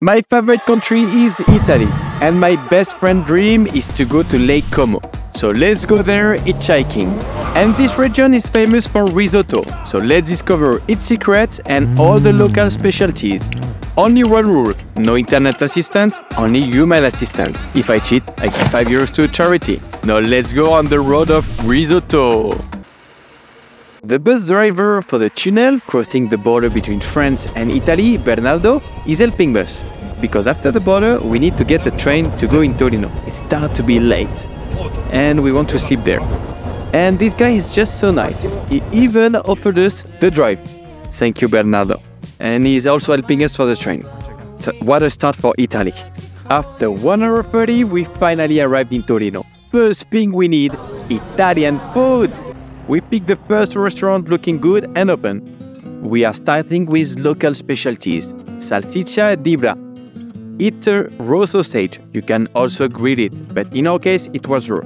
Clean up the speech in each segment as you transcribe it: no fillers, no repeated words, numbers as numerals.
My favorite country is Italy, and my best friend dream is to go to Lake Como. So let's go there hitchhiking. And this region is famous for risotto, so let's discover its secrets and all the local specialties. Only one rule, no internet assistance, only human assistance. If I cheat, I give €5 to charity. Now let's go on the road of risotto. The bus driver for the tunnel crossing the border between France and Italy, Bernardo, is helping us. Because after the border, we need to get the train to go in Torino. It starts to be late. And we want to sleep there. And this guy is just so nice. He even offered us the drive. Thank you, Bernardo. And he's also helping us for the train. So what a start for Italy. After 1 hour 30, we finally arrived in Torino. First thing we need, Italian food. We picked the first restaurant looking good and open. We are starting with local specialties, salsiccia di bra. It's a raw sausage. You can also grill it, but in our case, it was raw.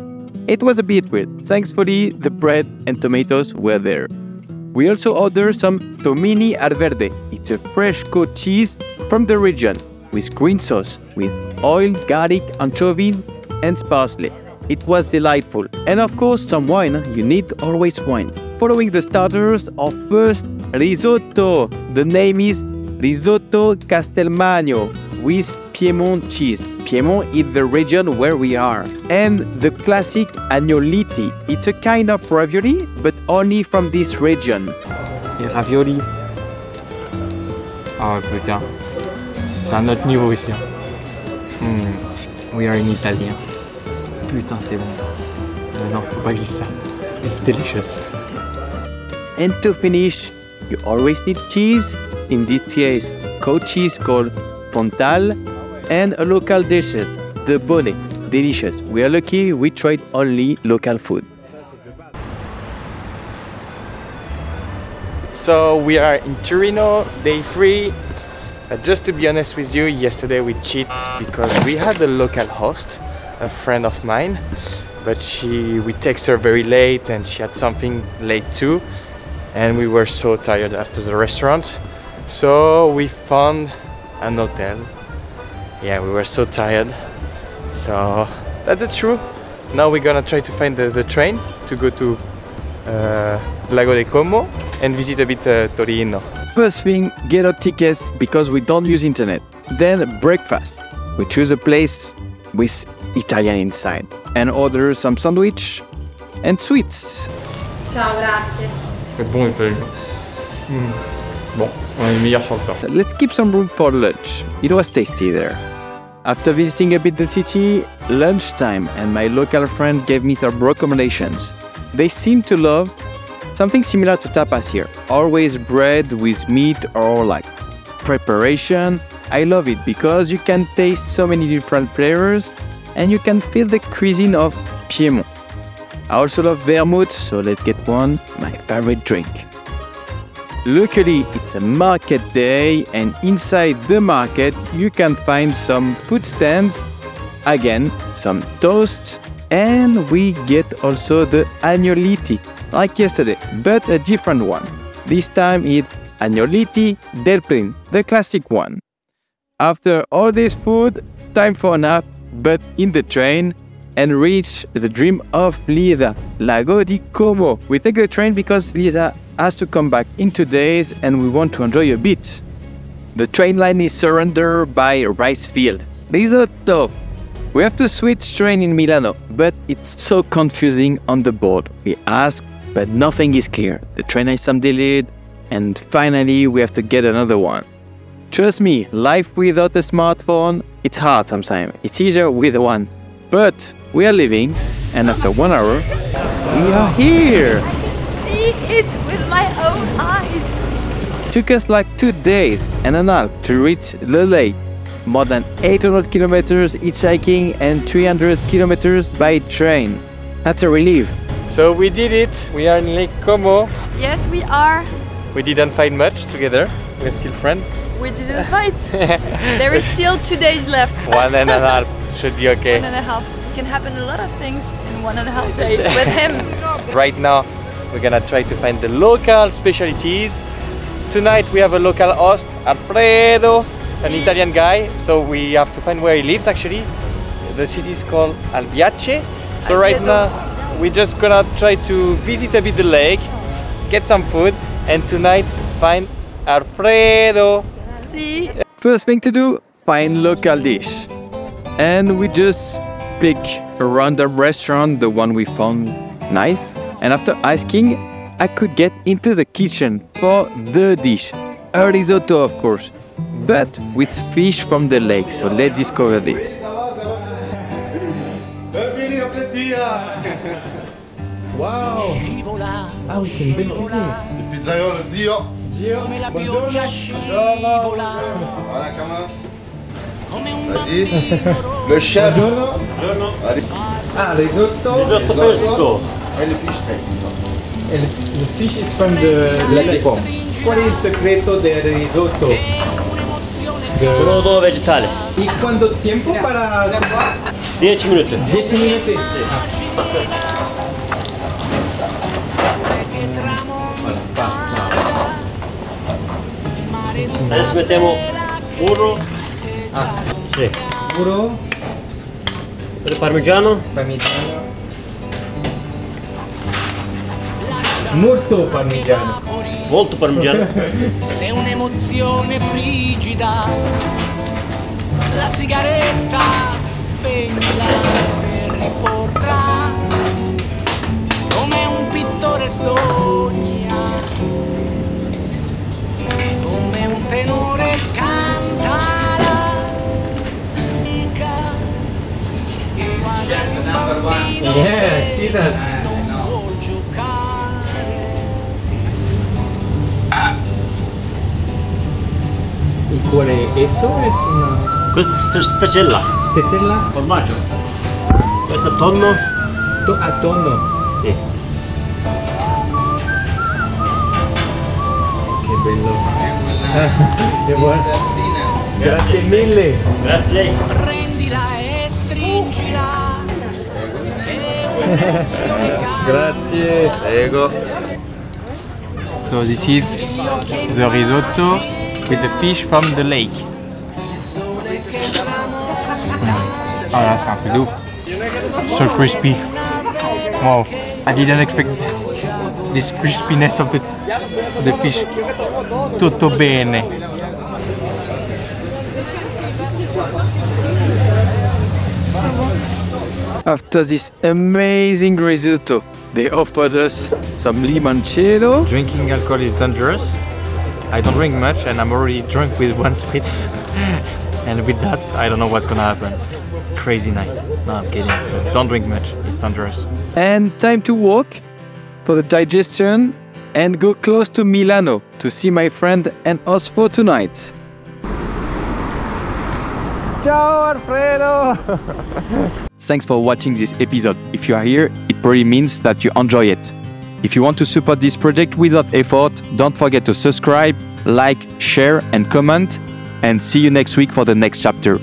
It was a bit weird. Thankfully, the bread and tomatoes were there. We also ordered some tomini verde. It's a fresh goat cheese from the region with green sauce, with oil, garlic, anchovy, and parsley. It was delightful. And of course, some wine. You need always wine. Following the starters, our first risotto. The name is Risotto castelmagno with Piedmont cheese. Piedmont is the region where we are. And the classic agnolotti. It's a kind of ravioli, but only from this region. Les raviolis. Oh putain. C'est un autre niveau ici. We are in Italy. Putain, c'est bon. Non, faut pas que je dise ça. It's delicious. And to finish, you always need cheese. In this case, goat cheese called fontal, and a local dessert, the bonnet. Delicious. We are lucky we tried only local food. So we are in Torino, day 3. Just to be honest with you, yesterday we cheated because we had a local host, a friend of mine, but we texted her very late and she had something late too, and we were so tired after the restaurant. So we found an hotel. Yeah, we were so tired. So that's true. Now we're gonna try to find the train to go to Lago di Como and visit a bit Torino. First thing, get our tickets because we don't use internet. Then breakfast. We choose a place with Italian inside and order some sandwich and sweets. Ciao, grazie. C'est bon, il fait. Bon, on est meilleur sur le temps. Let's keep some room for lunch. It was tasty there. After visiting a bit the city, lunchtime, and my local friend gave me some recommendations. They seem to love something similar to tapas here. Always bread with meat or like preparation. I love it because you can taste so many different flavors and you can feel the cuisine of Piedmont. I also love vermouth, so let's get one, my favorite drink. Luckily, it's a market day and inside the market you can find some food stands, again, some toasts, and we get also the agnolotti, like yesterday, but a different one. This time it's agnolotti del plin, the classic one. After all this food, time for a nap, but in the train, and reach the dream of Lisa, Lago di Como. We take the train because Lisa has to come back in 2 days and we want to enjoy a bit. The train line is surrounded by rice field. Risotto! We have to switch train in Milano, but it's so confusing on the board. We ask, but nothing is clear. The train has some delayed, and finally we have to get another one. Trust me, life without a smartphone, it's hard sometimes. It's easier with one. But we are leaving, and after 1 hour, we are here! I can see it with my own eyes! Took us like 2 days and a half to reach the lake. More than 800 kilometers hitchhiking and 300 kilometers by train. That's a relief. So we did it. We are in Lake Como. Yes, we are. We didn't find much together. We're still friends. We didn't fight. There is still 2 days left. 1.5 should be okay. 1.5. It can happen a lot of things in 1.5 days with him. Right now, we're gonna try to find the local specialties. Tonight we have a local host, Alfredo. an Italian guy, so we have to find where he lives actually. The city is called Albiace. So right now we're just gonna try to visit a bit the lake, get some food, and tonight find Alfredo. See? First thing to do, find local dish. And we just pick a random restaurant, the one we found nice. And after asking, I could get into the kitchen for the dish. A risotto, of course, but with fish from the lake. So let's discover this. Wow! Ah oui, c'est une belle cuisine. Il pizzaiolo zio. Come la pioggia scivola. Voilà, comment? Vas-y. Le chef. Allez. Ah, risotto. Risotto persico. Et le fish persico. El fish is from the lake. ¿Cuál es el secreto del risotto? Brodo vegetale. ¿Y cuánto tiempo para...? 10 minuti. 10 minuti? Adesso mettiamo burro. Sì. Burro, Per il parmigiano. parmigiano. Molto parmigiano. Molto parmigiano. Sei un'emozione frigida. La sigaretta spegnila e riporrà. Come un pittore sogna. Come un tenore canta la musica. Che guarda un bambino Yeah, see that? non vuol giocare. ¿Y cuál es eso? ¿Es una Questa è specella. stetella? Formaggio. Questo è tonno. A tonno. Sì. Che bello. Che buono. Grazie mille. Grazie a lei. Prendila e stringila. È un'emozione Grazie. Prego. So this is the risotto with the fish from the lake. Oh, that's un truc de ouf. So crispy. Wow, I didn't expect this crispiness of the fish. Tutto bene. After this amazing risotto, they offered us some limoncello. Drinking alcohol is dangerous. I don't drink much and I'm already drunk with one spritz. And with that, I don't know what's gonna happen. Crazy night. No, I'm kidding. Don't drink much, it's dangerous. And time to walk for the digestion and go close to Milano to see my friend and us for tonight. Ciao Alfredo! Thanks for watching this episode. If you are here, it probably means that you enjoy it. If you want to support this project without effort, don't forget to subscribe, like, share and comment, and see you next week for the next chapter.